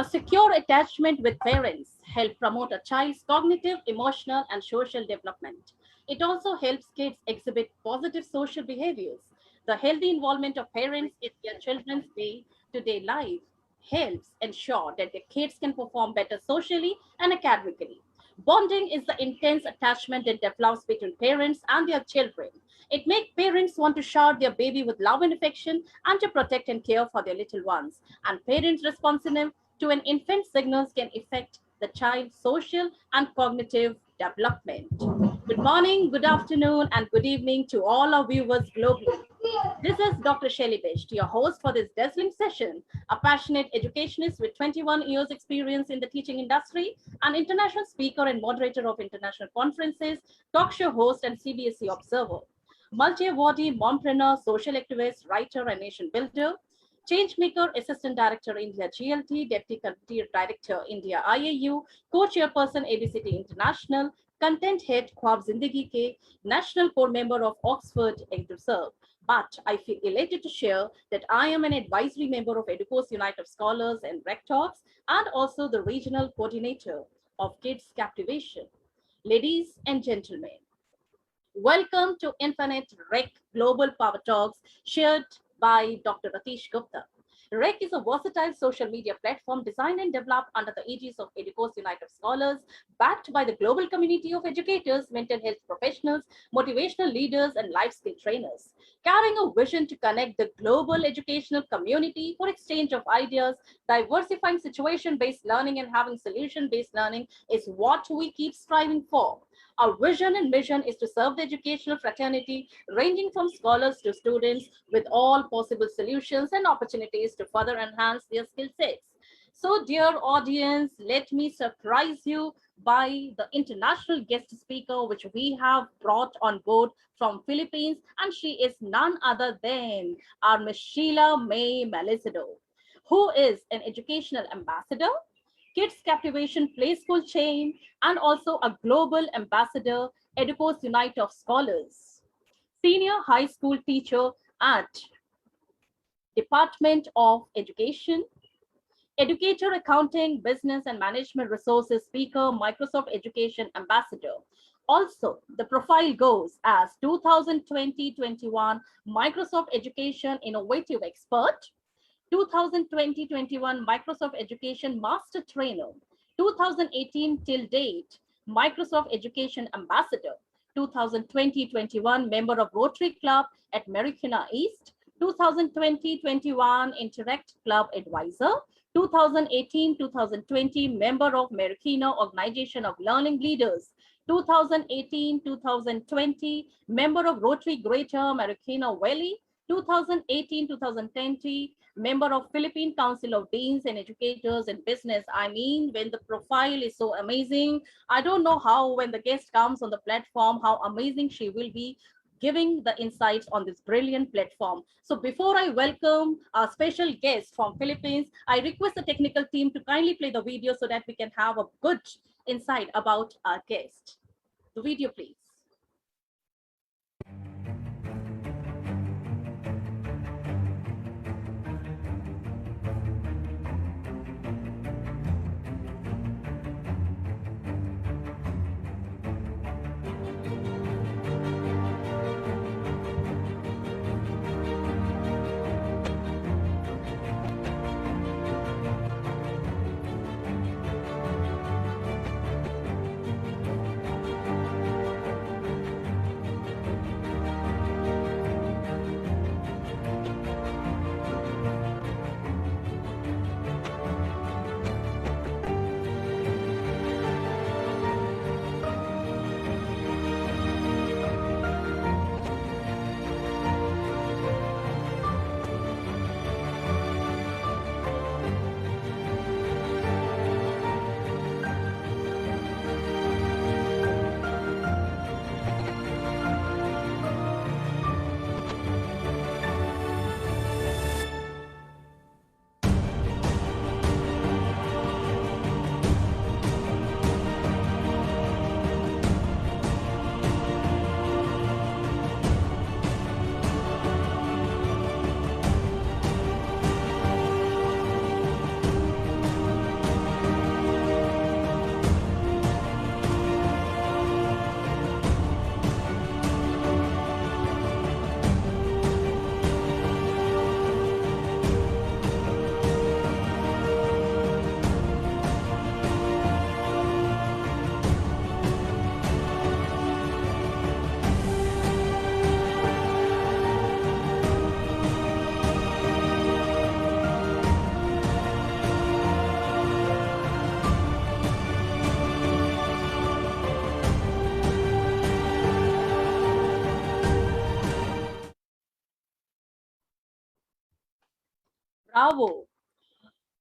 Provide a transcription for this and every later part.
secure attachment with parents help promote a child's cognitive, emotional, and social development. It also helps kids exhibit positive social behaviors. The healthy involvement of parents in their children's day-to-day life helps ensure that the kids can perform better socially and academically. Bonding is the intense attachment that develops between parents and their children. It makes parents want to shower their baby with love and affection and to protect and care for their little ones. And parents responsive to an infant signals can affect the child's social and cognitive development. Good morning, good afternoon, and good evening to all our viewers globally. This is Dr. Shelly Best, your host for this dazzling session, a passionate educationist with 21 years experience in the teaching industry, an international speaker and moderator of international conferences, talk show host, and CBSE observer. Multi-awardee, mompreneur, social activist, writer, and nation builder, Changemaker, Assistant Director, India GLT, Deputy Country Director, India IAU, Co-Chairperson, ABCT International, Content Head, Khwab Zindagi Ke, National Core Member of Oxford EduServe. But I feel elated to share that I am an advisory member of Educo's Unite of Scholars and Rectors, and also the regional coordinator of Kids Captivation. Ladies and gentlemen, welcome to Infinite Rec Global Power Talks, shared by Dr. Ratish Gupta. REC is a versatile social media platform designed and developed under the aegis of Educo's Unite of Scholars, backed by the global community of educators, mental health professionals, motivational leaders, and life skill trainers. Carrying a vision to connect the global educational community for exchange of ideas, diversifying situation-based learning, and having solution-based learning is what we keep striving for. Our vision and mission is to serve the educational fraternity, ranging from scholars to students, with all possible solutions and opportunities to further enhance their skill sets. So, dear audience, let me surprise you by the international guest speaker, which we have brought on board from Philippines, and she is none other than our Miss Sheila May Malizado, who is an educational ambassador, Kids Captivation Play School chain, and also a global ambassador, Educo's Unite of Scholars, senior high school teacher at Department of Education, educator, accounting, business and management resources speaker, Microsoft Education ambassador. Also, the profile goes as 2020-21 Microsoft Education Innovative Expert, 2020-21 Microsoft Education Master Trainer, 2018 till date Microsoft Education Ambassador, 2020-21 member of Rotary Club at Marikina East, 2020-21 Interact Club Advisor, 2018-2020 member of Marikina Organization of Learning Leaders, 2018-2020 member of Rotary Greater Marikina Valley, 2018-2020 member of Philippine Council of Deans and Educators in Business. I mean, when the profile is so amazing, I don't know how, when the guest comes on the platform, how amazing she will be giving the insights on this brilliant platform. So before I welcome our special guest from Philippines, I request the technical team to kindly play the video so that we can have a good insight about our guest. The video, please. Bravo.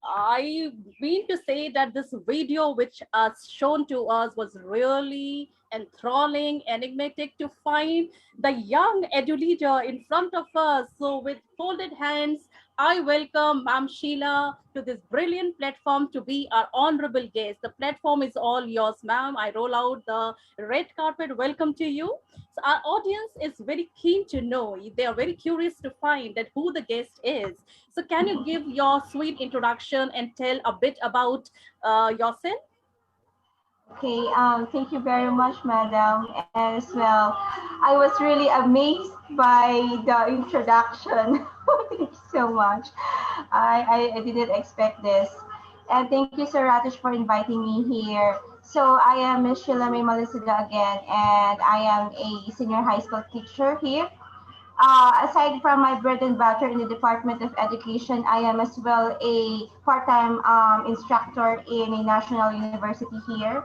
I mean to say that this video, which was shown to us, was really enthralling, enigmatic to find the young edu leader in front of us. So, with folded hands, I welcome Ma'am Sheila to this brilliant platform to be our honorable guest. The platform is all yours, ma'am. I roll out the red carpet. Welcome to you. So, our audience is very keen to know. They are very curious to find that who the guest is. So, can you give your sweet introduction and tell a bit about yourself? Okay, thank you very much, madam. As well, I was really amazed by the introduction. Thank you so much. I didn't expect this. And thank you, Sir Ratish, for inviting me here. So I am Miss Sheila May Malisuda again, and I am a senior high school teacher here. Aside from my bread and butter in the Department of Education, I am as well a part-time instructor in a national university here.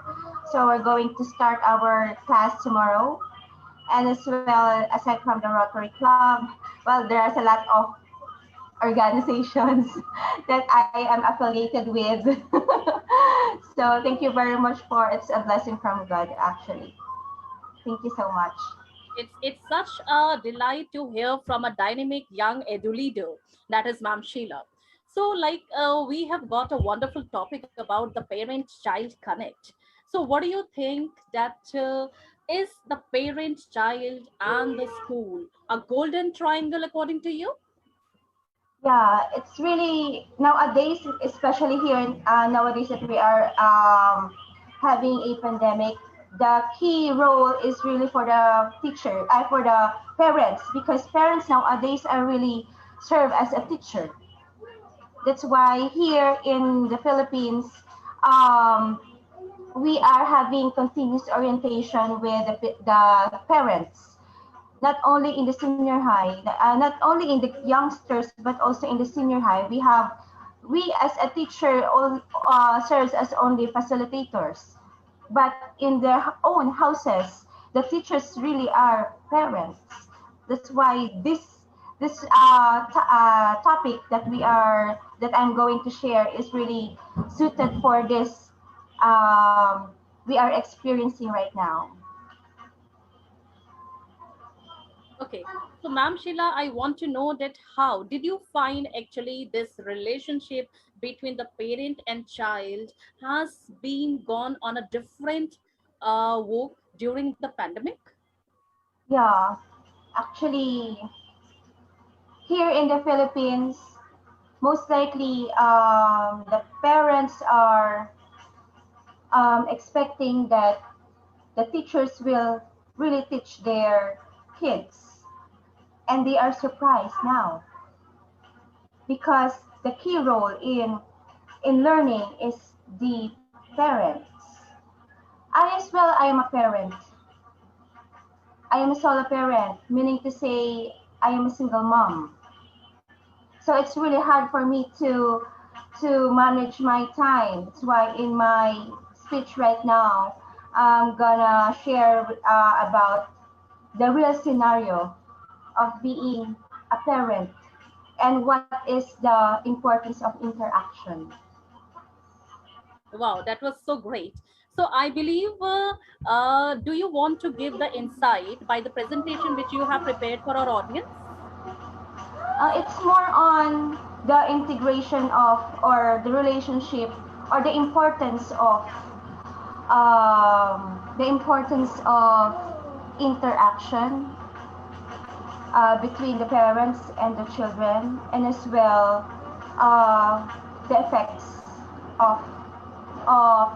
So we're going to start our class tomorrow. And as well, aside from the Rotary Club, well, there's a lot of organizations that I am affiliated with. So thank you very much for it's a blessing from God actually. Thank you so much. It's such a delight to hear from a dynamic young edu leader, that is Ma'am Sheila. So, like, we have got a wonderful topic about the parent-child connect. So, what do you think that is the parent-child and the school a golden triangle according to you? Yeah, it's really nowadays, especially here in, nowadays that we are having a pandemic. The key role is really for the teacher, for the parents, because parents nowadays are really serve as a teacher. That's why here in the Philippines, um, we are having continuous orientation with the parents, not only in the senior high, not only in the youngsters, but also in the senior high. We as a teacher serves as only facilitators, but in their own houses, the teachers really are parents. That's why this topic that I'm going to share is really suited for this um, we are experiencing right now. Okay. So, Ma'am Sheila, I want to know that how did you find actually this relationship between the parent and child has been gone on a different walk during the pandemic? Yeah, actually, here in the Philippines, most likely the parents are expecting that the teachers will really teach their kids, and they are surprised now because the key role in learning is the parents. I as well, I am a parent. I am a solo parent, meaning to say I am a single mom. So it's really hard for me to manage my time. That's why in my speech right now, I'm gonna share about the real scenario of being a parent and what is the importance of interaction. Wow, that was so great. So I believe, do you want to give the insight by the presentation which you have prepared for our audience? It's more on the integration of or the relationship or the importance of interaction between the parents and the children, and as well uh, the effects of of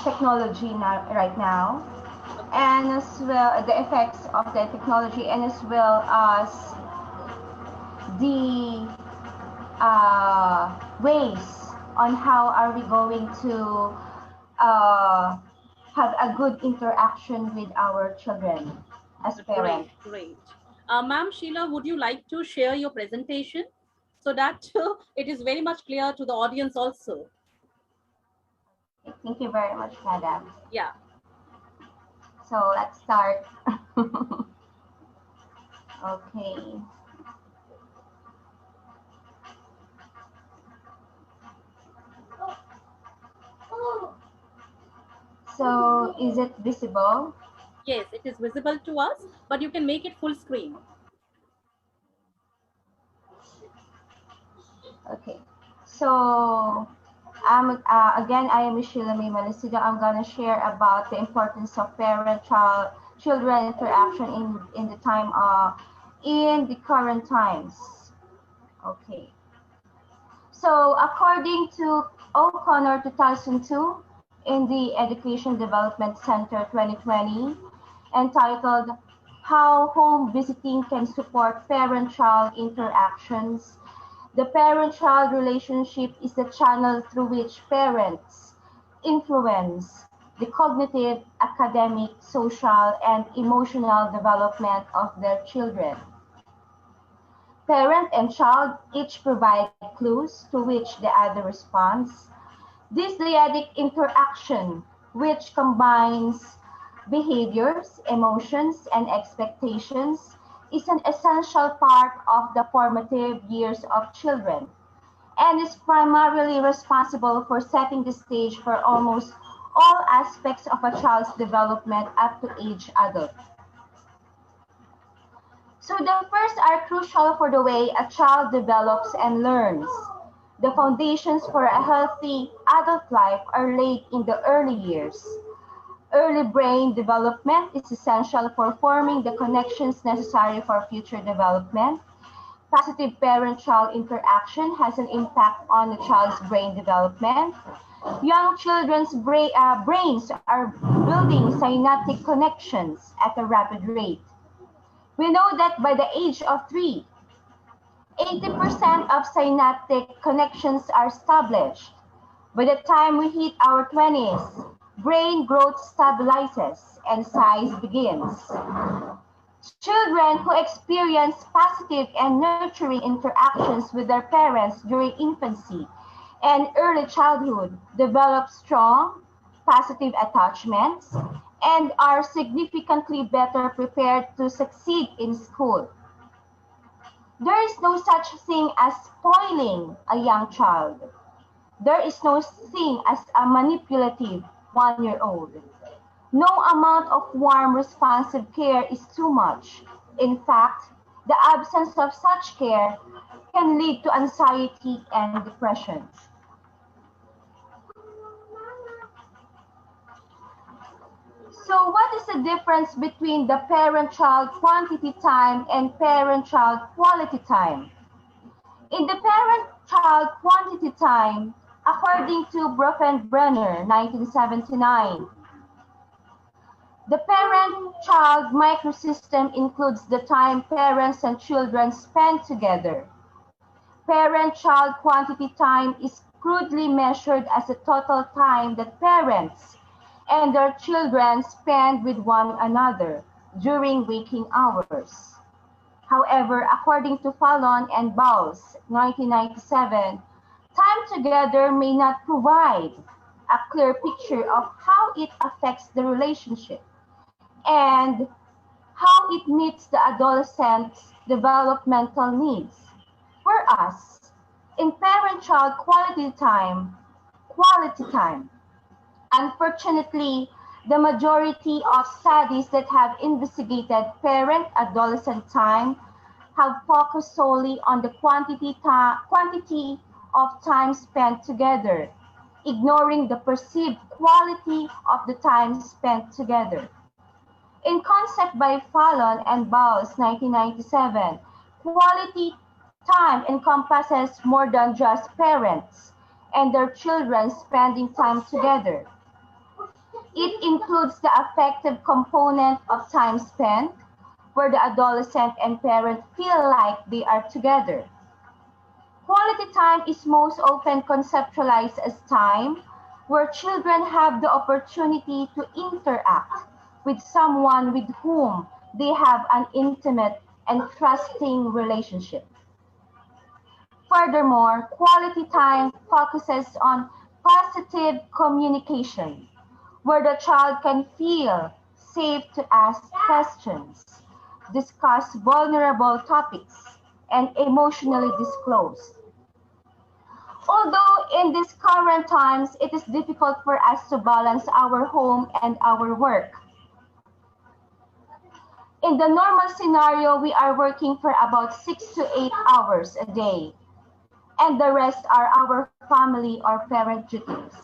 technology right now, Okay. and as well the effects of the technology, and as well as the ways on how are we going to uh, have a good interaction with our children as Great, parents. great. Ma'am Sheila, would you like to share your presentation so that it is very much clear to the audience also? Thank you very much, madam. Yeah. So let's start. Okay. So is it visible? Yes, it is visible to us, but you can make it full screen. Okay. So again, I am Sheila May Manasido. I'm gonna share about the importance of parent-child children interaction in the time in the current times. Okay. So according to O'Connor 2002 in the Education Development Center 2020, entitled How Home Visiting Can Support Parent-Child Interactions, the parent-child relationship is the channel through which parents influence the cognitive, academic, social, and emotional development of their children. Parent and child each provide clues to which the other responds. This dyadic interaction, which combines behaviors, emotions, and expectations, is an essential part of the formative years of children and is primarily responsible for setting the stage for almost all aspects of a child's development up to age adult. So the first are crucial for the way a child develops and learns. The foundations for a healthy adult life are laid in the early years. Early brain development is essential for forming the connections necessary for future development. Positive parent-child interaction has an impact on the child's brain development. Young children's brains are building synaptic connections at a rapid rate. We know that by the age of 3, 80% of synaptic connections are established. By the time we hit our 20s, brain growth stabilizes and size begins. Children who experience positive and nurturing interactions with their parents during infancy and early childhood develop strong, positive attachments and are significantly better prepared to succeed in school. There is no such thing as spoiling a young child. There is no thing as a manipulative 1-year-old. No amount of warm, responsive care is too much. In fact, the absence of such care can lead to anxiety and depression. So what is the difference between the parent-child quantity time and parent-child quality time? In the parent-child quantity time, according to Brenner, 1979, the parent-child microsystem includes the time parents and children spend together. Parent-child quantity time is crudely measured as the total time that parents and their children spend with one another during waking hours. However, according to Fallon and Bowles, 1997, time together may not provide a clear picture of how it affects the relationship and how it meets the adolescent's developmental needs. Whereas, in parent-child quality time, unfortunately, the majority of studies that have investigated parent-adolescent time have focused solely on the quantity of time spent together, ignoring the perceived quality of the time spent together. In concept by Fallon and Bowles, 1997, quality time encompasses more than just parents and their children spending time together. It includes the affective component of time spent, where the adolescent and parent feel like they are together. Quality time is most often conceptualized as time where children have the opportunity to interact with someone with whom they have an intimate and trusting relationship. Furthermore, quality time focuses on positive communication, where the child can feel safe to ask questions, discuss vulnerable topics, and emotionally disclose. Although in these current times, it is difficult for us to balance our home and our work. In the normal scenario, we are working for about 6 to 8 hours a day, and the rest are our family or parent duties.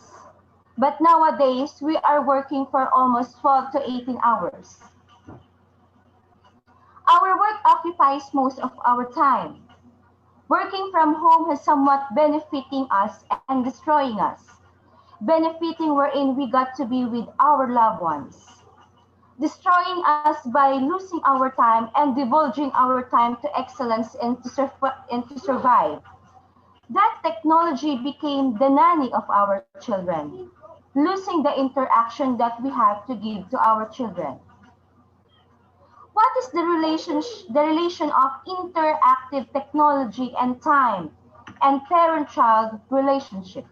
But nowadays, we are working for almost 12 to 18 hours. Our work occupies most of our time. Working from home has somewhat benefiting us and destroying us. Benefiting wherein we got to be with our loved ones. Destroying us by losing our time and divulging our time to excellence and to survive. That technology became the nanny of our children, losing the interaction that we have to give to our children. What is the relation of interactive technology and time and parent-child relationship?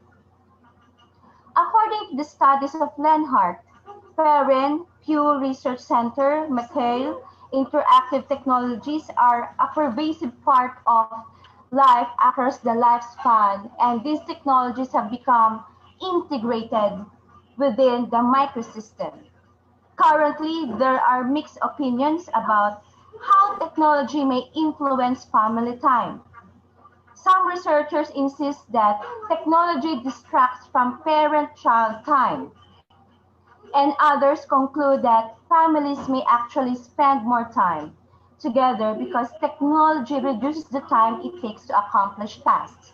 According to the studies of Lenhart, Perrin, Pew Research Center, McHale, interactive technologies are a pervasive part of life across the lifespan, and these technologies have become integrated within the microsystem. Currently, there are mixed opinions about how technology may influence family time. Some researchers insist that technology distracts from parent-child time, and others conclude that families may actually spend more time together because technology reduces the time it takes to accomplish tasks.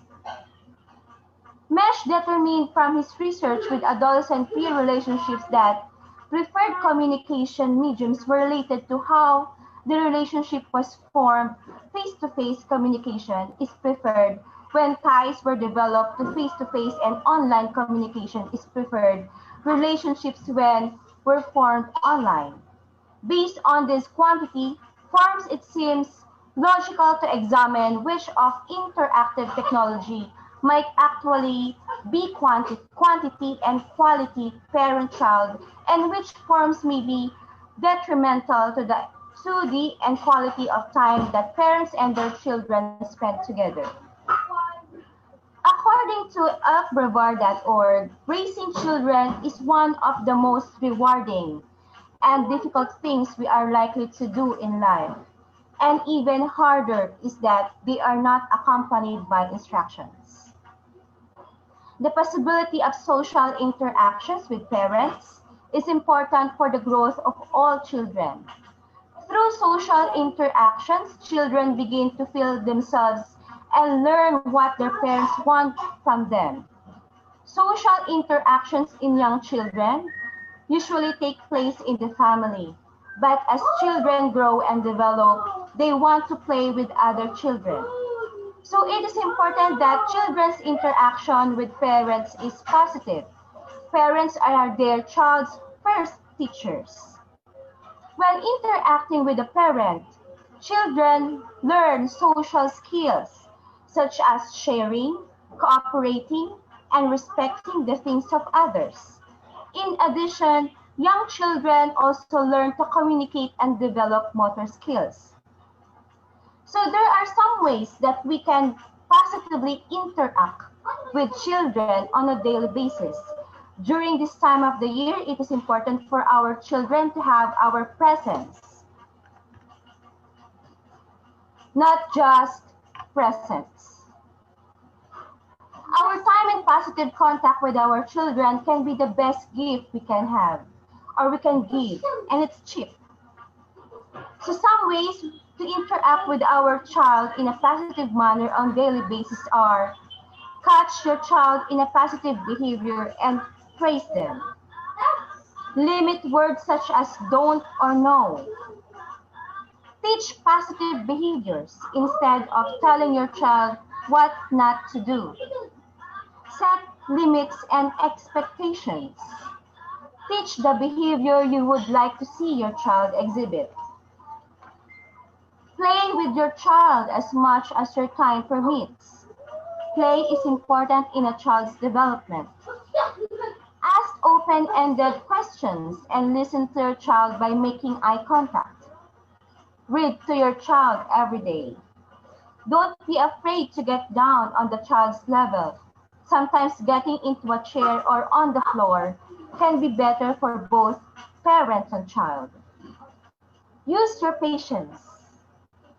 Mesh determined from his research with adolescent peer relationships that preferred communication mediums were related to how the relationship was formed. Face-to-face communication is preferred when ties were developed to face-to-face, and online communication is preferred relationships when were formed online. Based on this quantity forms, it seems logical to examine which of interactive technology might actually be quantity and quality parent-child, and which forms may be detrimental to the and quality of time that parents and their children spend together. According to elkbrevard.org, raising children is one of the most rewarding and difficult things we are likely to do in life. And even harder is that they are not accompanied by instructions. The possibility of social interactions with parents is important for the growth of all children. Through social interactions, children begin to feel themselves and learn what their parents want from them. Social interactions in young children usually take place in the family, but as children grow and develop, they want to play with other children. So it is important that children's interaction with parents is positive. Parents are their child's first teachers. When interacting with a parent, children learn social skills such as sharing, cooperating, and respecting the things of others. In addition, young children also learn to communicate and develop motor skills. So there are some ways that we can positively interact with children on a daily basis. During this time of the year, it is important for our children to have our presence, not just presence. Our time and positive contact with our children can be the best gift we can have or we can give, and it's cheap. So some ways to interact with our child in a positive manner on daily basis are: catch your child in a positive behavior and praise them. Limit words such as don't or no. Teach positive behaviors instead of telling your child what not to do. Set limits and expectations. Teach the behavior you would like to see your child exhibit. Play with your child as much as your time permits. Play is important in a child's development. Ask open-ended questions and listen to your child by making eye contact. Read to your child every day. Don't be afraid to get down on the child's level. Sometimes getting into a chair or on the floor can be better for both parent and child. Use your patience.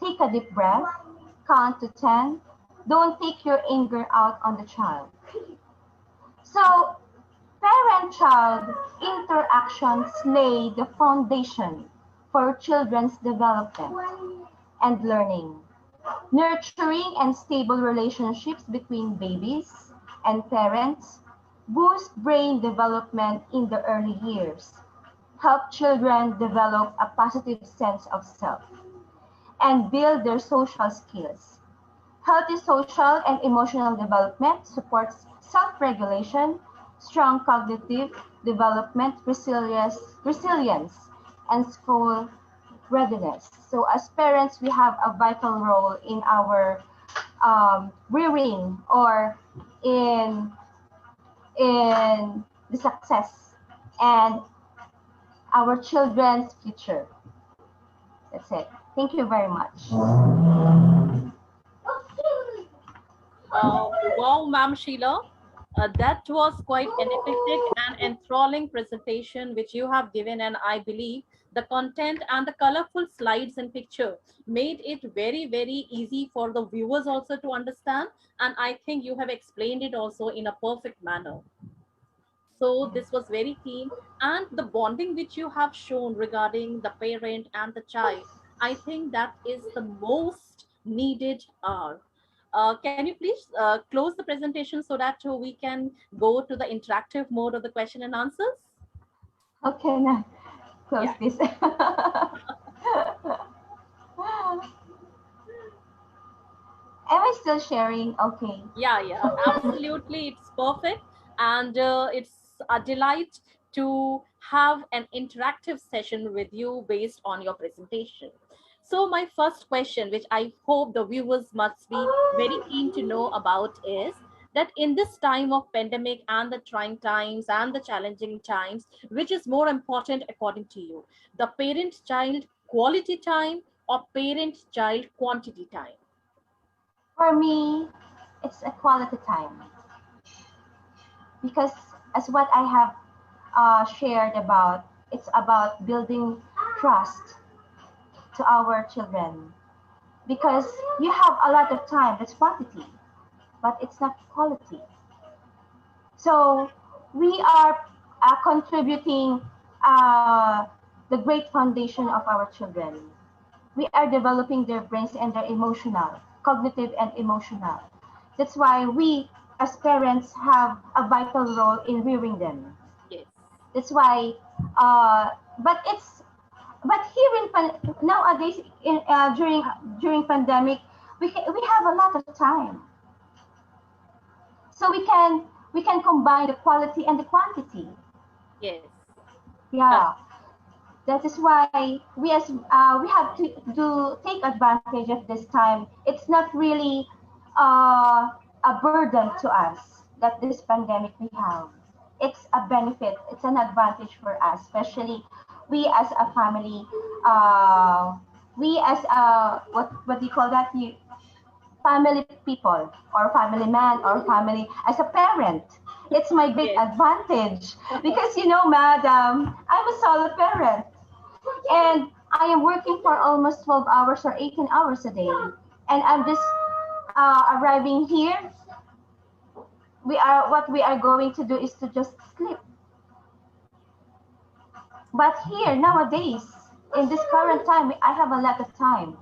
Take a deep breath, count to 10. Don't take your anger out on the child. So, parent-child interactions lay the foundation for children's development and learning. Nurturing and stable relationships between babies and parents boost brain development in the early years, help children develop a positive sense of self, and build their social skills. Healthy social and emotional development supports self-regulation, strong cognitive development, resilience, and school readiness. So as parents, we have a vital role in our rearing or in the success and our children's future. That's it. Thank you very much. Wow, Ma'am Sheila. That was quite an epic and enthralling presentation which you have given, and I believe the content and the colorful slides and picture made it very, very easy for the viewers also to understand. And I think you have explained it also in a perfect manner. So this was very keen, and the bonding which you have shown regarding the parent and the child, I think that is the most needed hour. Can you please close the presentation so that we can go to the interactive mode of the question and answers? Okay, now close Yeah. this. Am I still sharing? Okay. Yeah, absolutely. It's perfect. And it's a delight to have an interactive session with you based on your presentation. So, my first question, which I hope the viewers must be very keen to know about, is that in this time of pandemic and the trying times and the challenging times, which is more important according to you, the parent child quality time or parent child quantity time? For me, it's a quality time because as what I have shared about, it's about building trust to our children because you have a lot of time, that's quantity, but it's not quality. So we are contributing the great foundation of our children. We are developing their brains and their emotional, cognitive and emotional. That's why we as parents have a vital role in rearing them. Yes. That's why, but it's but here in nowadays during pandemic we have a lot of time, so we can combine the quality and the quantity. Yes. Yeah, that is why we have to do take advantage of this time. It's not really a burden to us that this pandemic we have. It's a benefit. It's an advantage for us, especially we as a family. We as a what do you call that? You family people or family man or family as a parent. It's my great Yes. advantage because madam, I'm a solo parent and I am working for almost 12 hours or 18 hours a day. And I'm just arriving here. What we are going to do is to just sleep. But here nowadays, in this current time, I have a lot of time.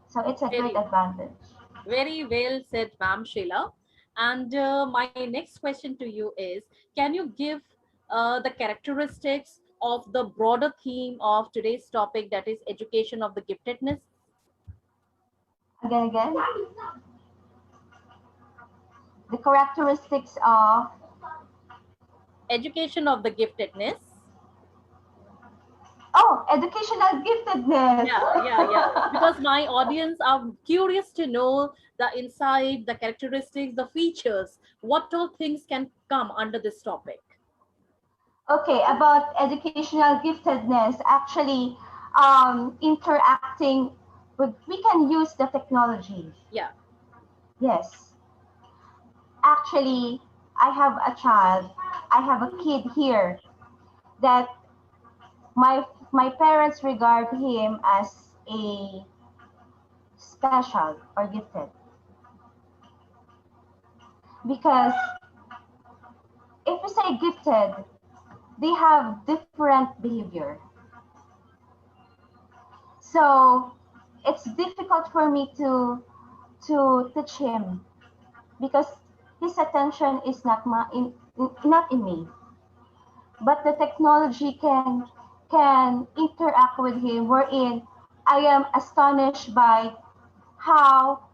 So it's a great Very, advantage. very well said, Ma'am Sheila. And my next question to you is, can you give the characteristics of the broader theme of today's topic, that is education of the giftedness? Again, the characteristics of Education of the giftedness. educational giftedness. Yeah. Because my audience are curious to know the insight, the characteristics, the features, what all things can come under this topic. Okay, about educational giftedness, actually, we can use the technology. Yeah. Yes. Actually, I have a child, I have a kid here that my parents regard him as a special or gifted because if we say gifted, they have different behavior. So it's difficult for me to teach him because his attention is not in me. But the technology can interact with him wherein I am astonished by how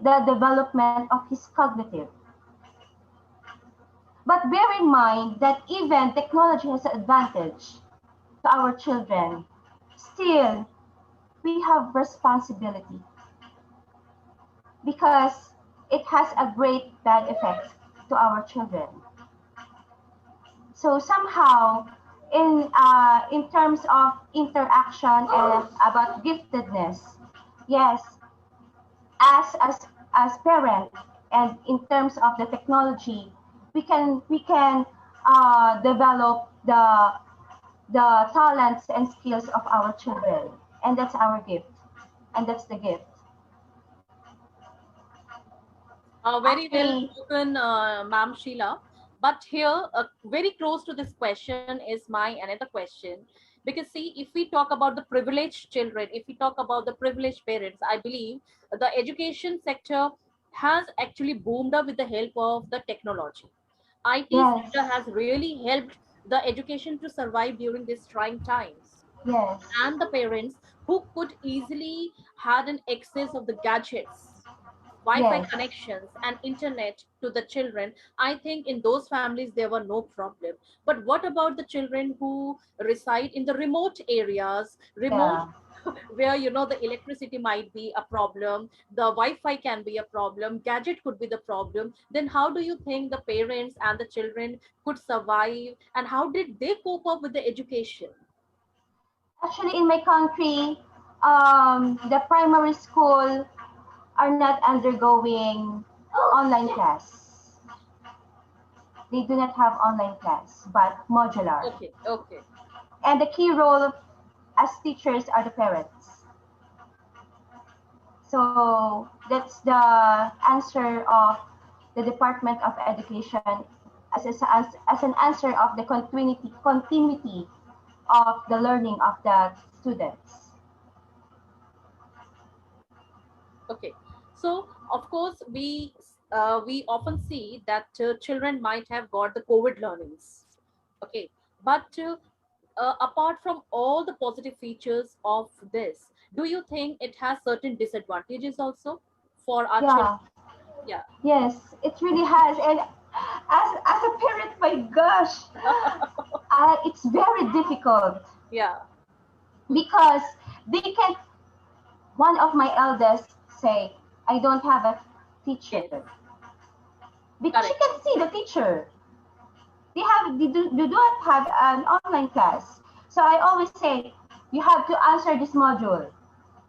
the development of his cognitive. But bear in mind that even technology has an advantage to our children. Still, we have responsibility because it has a great bad effect to our children. So somehow, in terms of interaction and about giftedness, yes, as parent and in terms of the technology, we can develop the talents and skills of our children, and that's our gift, and that's the gift. Very well Actually, spoken, Ma'am Sheila. But here, very close to this question is my another question. Because, see, if we talk about the privileged children, if we talk about the privileged parents, I believe the education sector has actually boomed up with the help of the technology. IT yes, sector has really helped the education to survive during these trying times. yes, And the parents who could easily had an access of the gadgets, Wi-Fi yes, connections and internet to the children, I think in those families there were no problem. But what about the children who reside in the remote areas, remote yeah. where the electricity might be a problem, the Wi-Fi can be a problem, gadget could be the problem? Then how do you think the parents and the children could survive, and how did they cope up with the education? Actually, in my country, the primary school are not undergoing online class. They do not have online class, but modular. Okay, okay. And the key role as teachers are the parents. So that's the answer of the Department of Education as an answer of the continuity of the learning of the students. Okay, so of course we often see that children might have got the COVID learnings. Okay, but apart from all the positive features of this, do you think it has certain disadvantages also for our children? Yeah, Yeah, yes, it really has. And as a parent, my gosh, it's very difficult yeah, because they can. One of my eldest say, "I don't have a yes, teacher," because she correct. can see the teacher. They do not have an online class. So I always say, "You have to answer this module."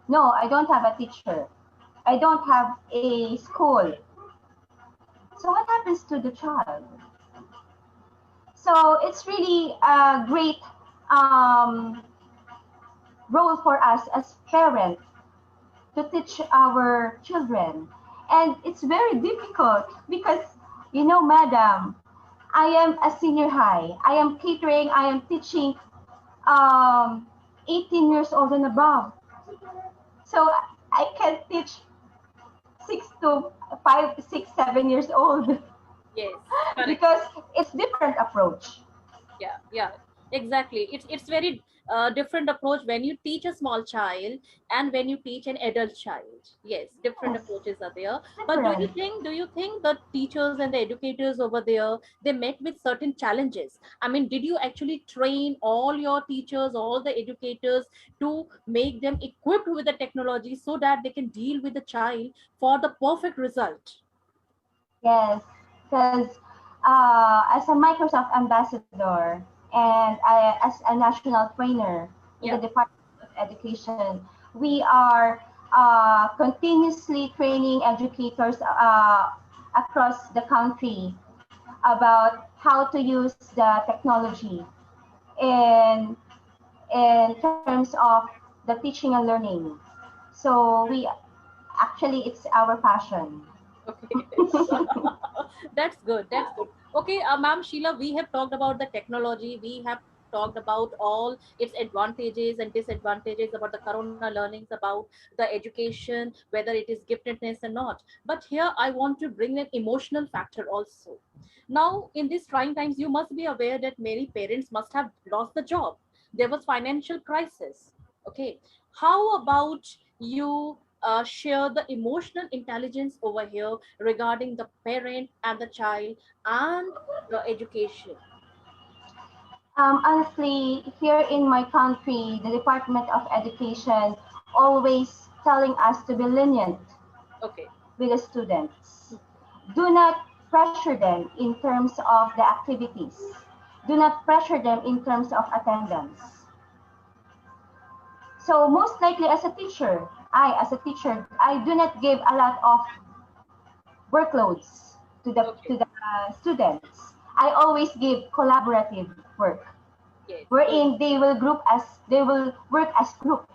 No, I don't have a teacher. I don't have a school. So what happens to the child? So it's really a great um, role for us as parents to teach our children. And it's very difficult because, madam, I am a senior high. I am catering, I am teaching um, 18 years old and above. So I can teach 6 to 5, 6, 7 years old Yes, correct. because it's different approach. Yeah, exactly. It's very different approach when you teach a small child and when you teach an adult child. Yes, different Yes, approaches are there. But do you different. think do you think the teachers and the educators over there, they met with certain challenges? I mean, did you actually train all your teachers, all the educators, to make them equipped with the technology so that they can deal with the child for the perfect result? Yes, because as a Microsoft ambassador and as a national trainer in the Yeah. Department of Education, we are continuously training educators across the country about how to use the technology in terms of the teaching and learning. So we actually it's our passion. Okay. That's good. That's good. Okay, ma'am Sheila, we have talked about the technology. We have talked about all its advantages and disadvantages, about the corona learnings, about the education, whether it is giftedness or not. But here I want to bring an emotional factor also. Now, in these trying times, you must be aware that many parents must have lost the job. There was financial crisis. Okay. How about you share the emotional intelligence over here regarding the parent and the child and the education? Honestly, here in my country, the Department of Education always telling us to be lenient Okay. with the students. Do not pressure them in terms of the activities. Do not pressure them in terms of attendance. So most likely as a teacher, I do not give a lot of workloads to Okay. the students. I always give collaborative work, Yes. Good. wherein they will work as group.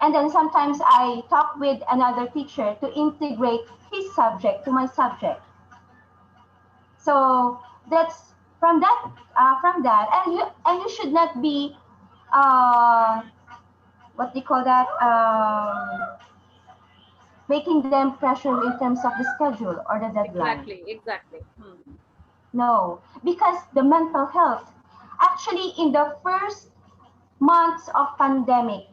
And then sometimes I talk with another teacher to integrate his subject to my subject. So that's from that, and you should not be uh, what do you call that, making them pressure in terms of the schedule or the deadline. Exactly. Exactly. No, because the mental health, actually in the first months of pandemic,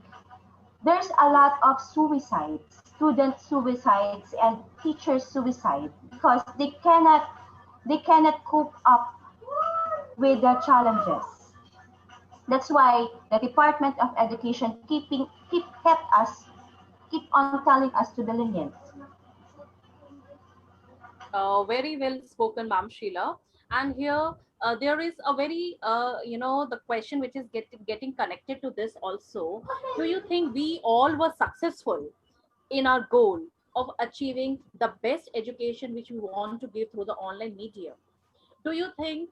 there's a lot of suicides, student suicides and teacher suicide because they cannot cope up with the challenges. That's why the Department of Education keep on telling us to be lenient. Very well spoken, Ma'am Sheila. And here there is a very, the question which is getting connected to this also. Do you think we all were successful in our goal of achieving the best education which we want to give through the online media? Do you think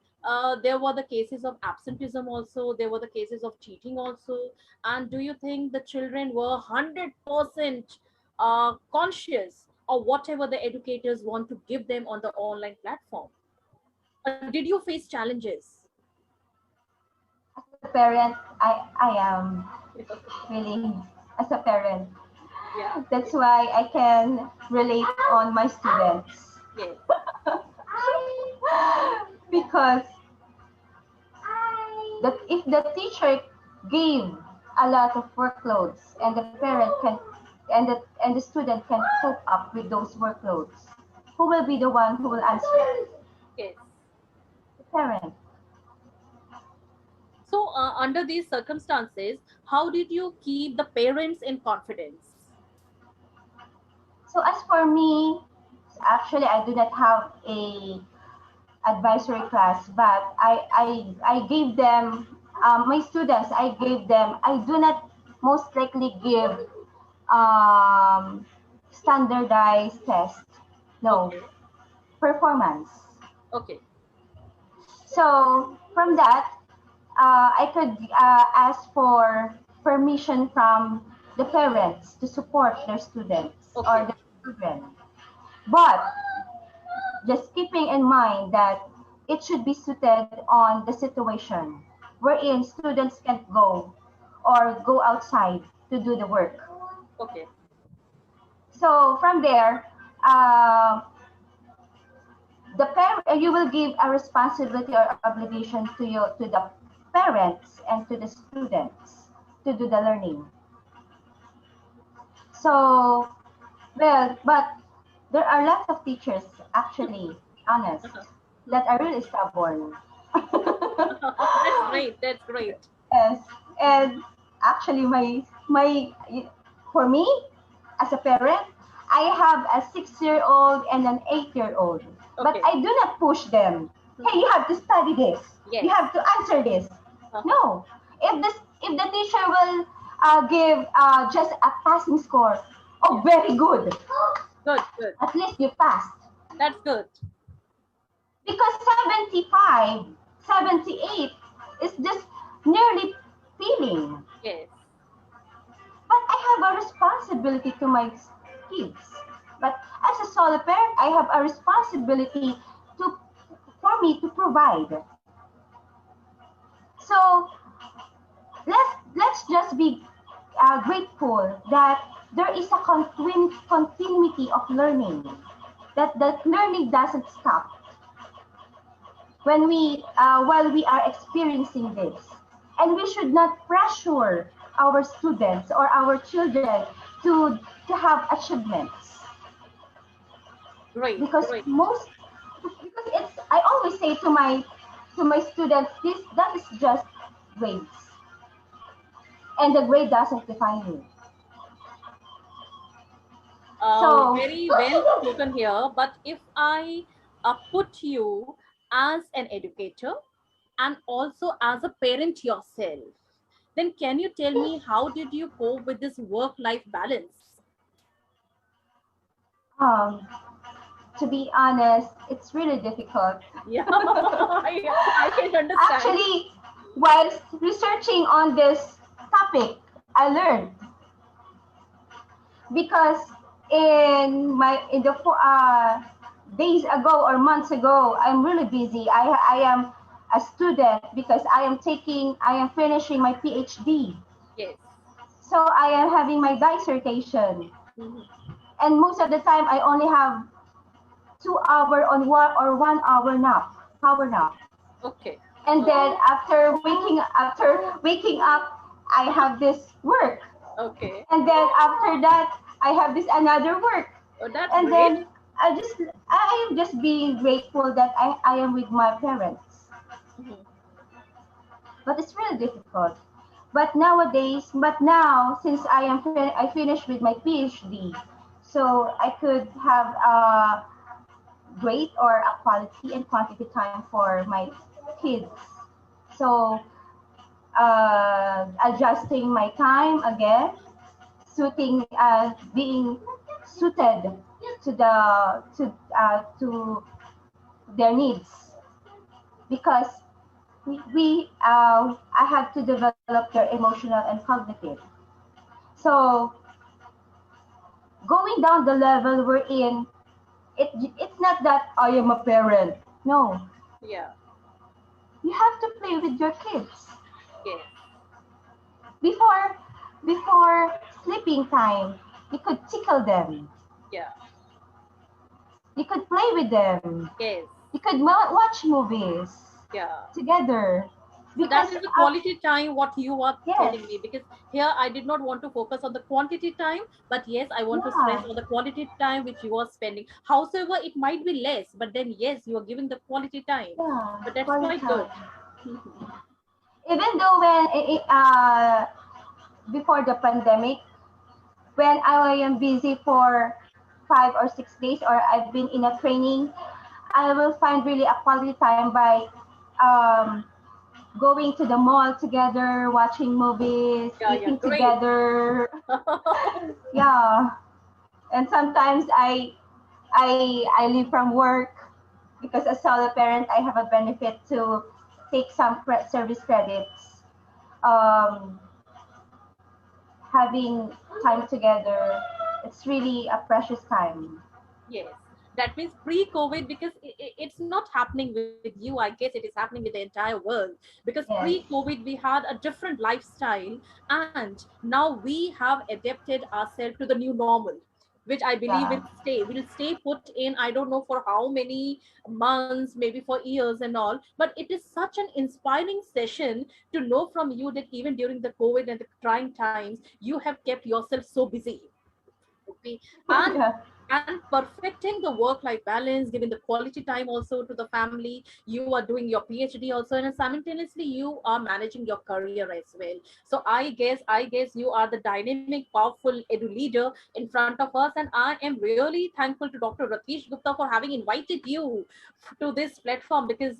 there were the cases of absenteeism also? There were the cases of cheating also? And do you think the children were 100% conscious of whatever the educators want to give them on the online platform? Or did you face challenges? As a parent, I am really as a parent. Yeah. That's why I can relate on my students. Yes. Because that if the teacher gave a lot of workloads and the parent can and the student can cope up with those workloads, who will be the one who will answer? Yes. The parent. So, under these circumstances, how did you keep the parents in confidence? So as for me, actually I do not have a advisory class, but I gave them my students. I do not most likely give standardized test. No, Okay. performance. Okay. So from that, I could ask for permission from the parents to support their students or Okay. their children. But just keeping in mind that it should be suited on the situation wherein students can't go or go outside to do the work. Okay. So from there, uh, you will give a responsibility or obligation to the parents and to the students to do the learning. So well, but there are lots of teachers actually, honest, that are really stubborn. That's great. That's great. Yes, and actually, my for me as a parent, I have a 6-year-old and an 8-year-old, but Okay. I do not push them. Hey, you have to study this. You Yes. have to answer this. Uh-huh. No, if the teacher will give just a passing score, oh, Yeah. very good. Good. Good. At least you passed. That's good. Because 75, 78 is just nearly feeling. Yes. But I have a responsibility to my kids. But as a solo parent, I have a responsibility to for me to provide. So let's just be grateful that there is a continuity of learning. That learning doesn't stop when we while we are experiencing this, and we should not pressure our students or our children to have achievements, Great, because great. most because it's I always say to my students, this that is just grades, and the grade doesn't define you. So Very well spoken here. But if I put you as an educator and also as a parent yourself, then can you tell me how did you cope with this work-life balance? um, to be honest, it's really difficult. Yeah, I can understand. Actually, while researching on this topic, I learned because in the days ago or months ago, I'm really busy. I am a student because I am finishing my PhD. Yes. So I am having my dissertation, Mhm. and most of the time I only have 2 hour on one or 1 hour nap, power nap. Okay. And then Okay. after waking up, I have this work, Okay. and then after that I have this another work, Oh, that's and great. then I am just being grateful that I am with my parents. Mhm. But it's really difficult. But now since I finished with my PhD, so I could have a great or a quality and quantity time for my kids. So adjusting my time again, being suited to their needs, because I have to develop their emotional and cognitive. So going down the level we're in, it's not that I am a parent. No, Yeah. you have to play with your kids Yes. before before sleeping time. You could tickle them. Yeah. You could play with them. Yes. You could watch movies Yeah. together. So that Because is the quality time what you are yes, telling me, because here I did not want to focus on the quantity time, but yes, I want to stress yeah, on the quality time which you are spending. However, it might be less, but then yes, you are giving the quality time. yeah, But that's quality quite good. time. Even though before the pandemic, when I am busy for 5 or 6 days, or I've been in a training, I will find really a quality time by um, going to the mall together, watching movies, Yeah, yeah, eating great. together. Yeah, and sometimes I leave from work because as solo parent I have a benefit to take some service credits. Um, Having time together, it's really a precious time. Yes, that means pre-COVID, because it's not happening with you. I guess it is happening with the entire world, because Yes, pre-COVID we had a different lifestyle, and now we have adapted ourselves to the new normal, which I believe yeah, will stay. Will stay put in. I don't know for how many months, maybe for years and all. But it is such an inspiring session to know from you that even during the COVID and the trying times, you have kept yourself so busy. Okay. and yeah, and perfecting the work life balance, giving the quality time also to the family. You are doing your PhD also, and simultaneously you are managing your career as well. So I guess you are the dynamic, powerful edu leader in front of us, and I am really thankful to Dr. Ratish Gupta for having invited you to this platform, because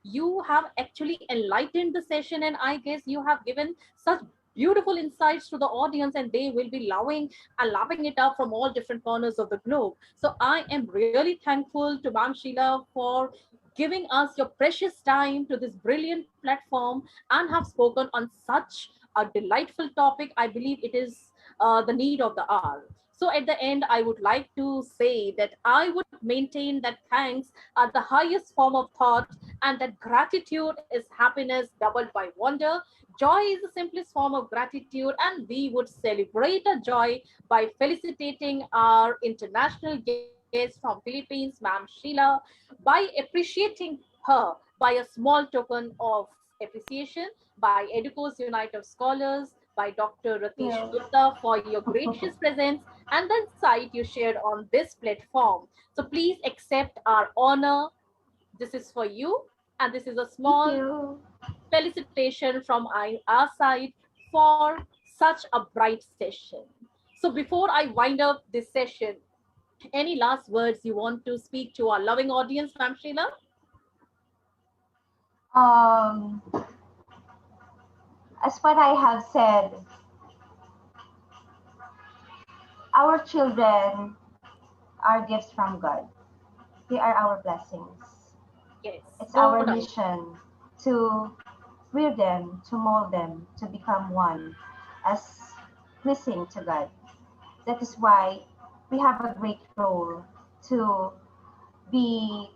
you have actually enlightened the session, and I guess you have given such beautiful insights to the audience, and they will be loving and lapping it up from all different corners of the globe. So I am really thankful to Ma'am Sheila for giving us your precious time to this brilliant platform and have spoken on such a delightful topic. I believe it is the need of the hour. So at the end, I would like to say that I would maintain that thanks are the highest form of thought, and that gratitude is happiness doubled by wonder. Joy is the simplest form of gratitude, and we would celebrate our joy by felicitating our international guest from Philippines, Ma'am Sheila, by appreciating her by a small token of appreciation, by Educos Unite of Scholars, by Dr. Ratish you. Gupta for your gracious presence and the insight you shared on this platform. So please accept our honor. This is for you, and this is a Thank small you. felicitation from our side for such a bright session. So before I wind up this session, any last words you want to speak to our loving audience, Ma'am Sheila? Um, as what I have said, our children are gifts from God. They are our blessings. Yes, It's so our right. mission to rear them, to mold them, to become one as pleasing to God. That is why we have a great role to be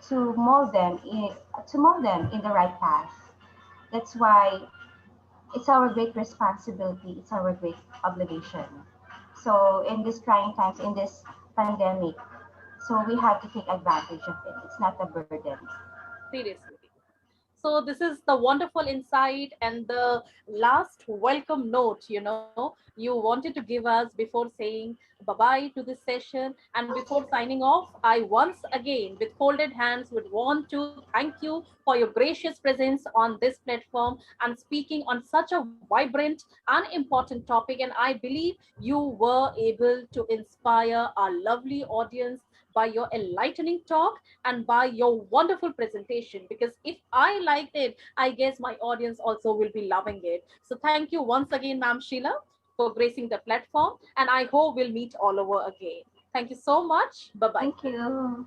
to mold them in the right path. That's why it's our great responsibility, it's our great obligation. So in these trying times, in this pandemic, so we have to take advantage of it. It's not a burden. Seriously. So this is the wonderful insight and the last welcome note, you wanted to give us before saying bye-bye to this session. And before signing off, I once again, with folded hands, would want to thank you for your gracious presence on this platform and speaking on such a vibrant and important topic. And I believe you were able to inspire our lovely audience by your enlightening talk and by your wonderful presentation, because if I liked it, I guess my audience also will be loving it. So thank you once again, Ma'am Sheila, for gracing the platform, and I hope we'll meet all over again. Thank you so much. Bye bye. Thank you.